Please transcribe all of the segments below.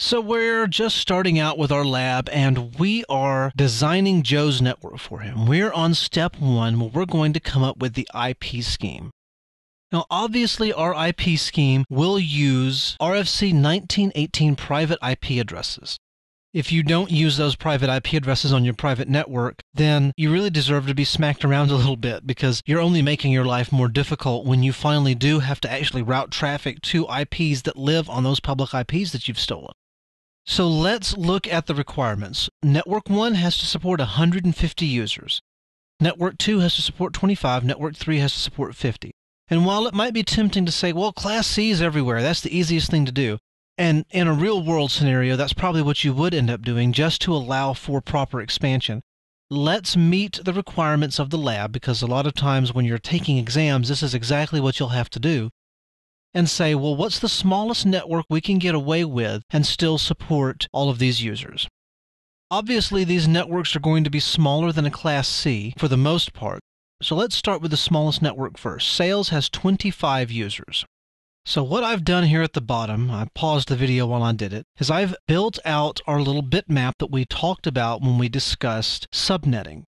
So we're just starting out with our lab, and we are designing Joe's network for him. We're on step one, where we're going to come up with the IP scheme. Now, obviously, our IP scheme will use RFC 1918 private IP addresses. If you don't use those private IP addresses on your private network, then you really deserve to be smacked around a little bit, because you're only making your life more difficult when you finally do have to actually route traffic to IPs that live on those public IPs that you've stolen. So let's look at the requirements. Network 1 has to support 150 users. Network 2 has to support 25. Network 3 has to support 50. And while it might be tempting to say, well, Class C is everywhere, that's the easiest thing to do. And in a real-world scenario, that's probably what you would end up doing just to allow for proper expansion. Let's meet the requirements of the lab, because a lot of times when you're taking exams, this is exactly what you'll have to do. And say, well, what's the smallest network we can get away with and still support all of these users? Obviously, these networks are going to be smaller than a Class C for the most part. So let's start with the smallest network first. Sales has 25 users. So what I've done here at the bottom, I paused the video while I did it, is I've built out our little bitmap that we talked about when we discussed subnetting.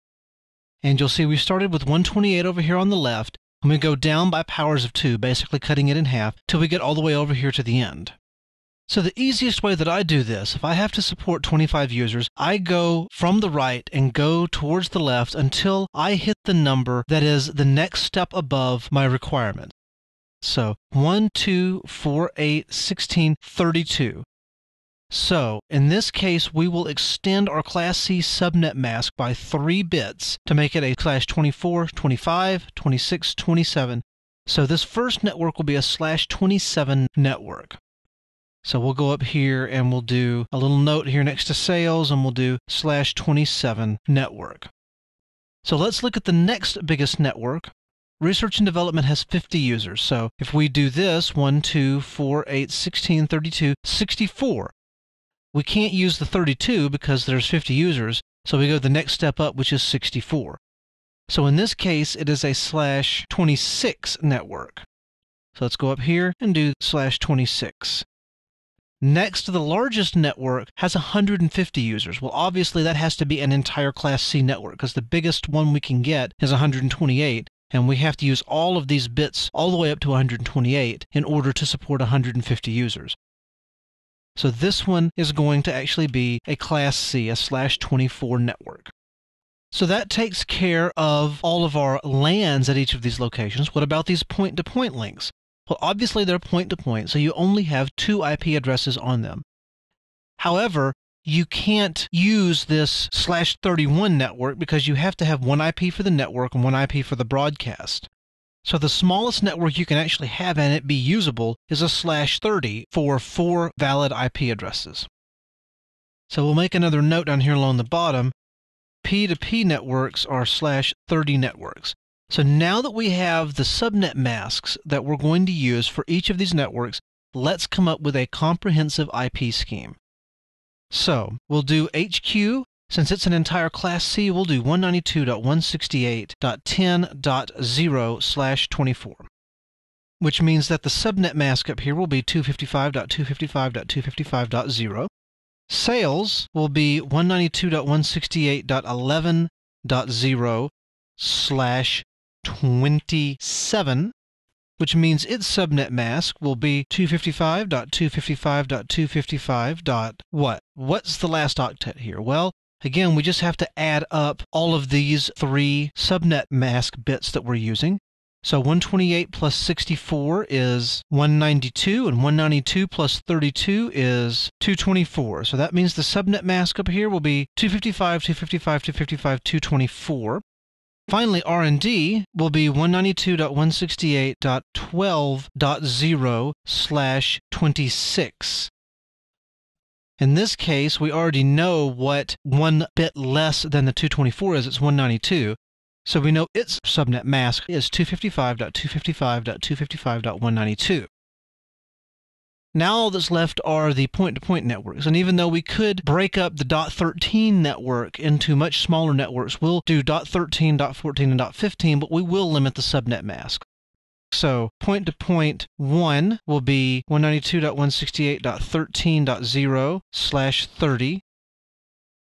And you'll see we started with 128 over here on the left, and we go down by powers of 2, basically cutting it in half, till we get all the way over here to the end. So the easiest way that I do this, if I have to support 25 users, I go from the right and go towards the left until I hit the number that is the next step above my requirement. So 1, 2, 4, 8, 16, 32. So, in this case, we will extend our Class C subnet mask by 3 bits to make it a /24, 25, 26, 27. So this first network will be a /27 network. So we'll go up here and we'll do a little note here next to sales, and we'll do /27 network. So let's look at the next biggest network. Research and development has 50 users. So if we do this, 1, 2, 4, 8, 16, 32, 64. We can't use the 32 because there's 50 users, so we go the next step up, which is 64. So in this case, it is a /26 network. So let's go up here and do /26. Next, the largest network has 150 users. Well, obviously that has to be an entire Class C network, because the biggest one we can get is 128, and we have to use all of these bits all the way up to 128 in order to support 150 users. So this one is going to actually be a Class C, a /24 network. So that takes care of all of our LANs at each of these locations. What about these point-to-point links? Well, obviously they're point-to-point, so you only have 2 IP addresses on them. However, you can't use this /31 network because you have to have 1 IP for the network and 1 IP for the broadcast. So the smallest network you can actually have and it be usable is a /30 for 4 valid IP addresses. So we'll make another note down here along the bottom. P2P networks are /30 networks. So now that we have the subnet masks that we're going to use for each of these networks, let's come up with a comprehensive IP scheme. So we'll do HQ. Since it's an entire Class C, we'll do 192.168.10.0/24, which means that the subnet mask up here will be 255.255.255.0. Sales will be 192.168.11.0/27, which means its subnet mask will be 255.255.255. What? What's the last octet here? Well, again, we just have to add up all of these 3 subnet mask bits that we're using. So 128 plus 64 is 192, and 192 plus 32 is 224. So that means the subnet mask up here will be 255, 255, 255, 224. Finally, R&D will be 192.168.12.0/26. In this case, we already know what 1 bit less than the 224 is. It's 192. So we know its subnet mask is 255.255.255.192. Now all that's left are the point-to-point networks. And even though we could break up the .13 network into much smaller networks, we'll do .13, .14, and .15, but we will limit the subnet mask. So point-to-point 1 will be 192.168.13.0/30.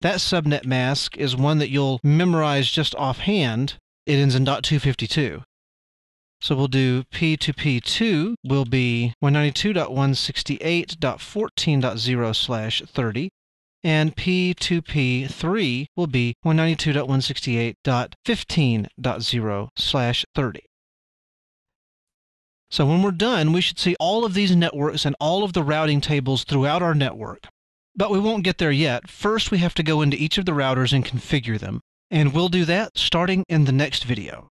That subnet mask is one that you'll memorize just offhand. It ends in .252. So we'll do P2P2 will be 192.168.14.0/30, and P2P3 will be 192.168.15.0/30. So when we're done, we should see all of these networks and all of the routing tables throughout our network. But we won't get there yet. First, we have to go into each of the routers and configure them. And we'll do that starting in the next video.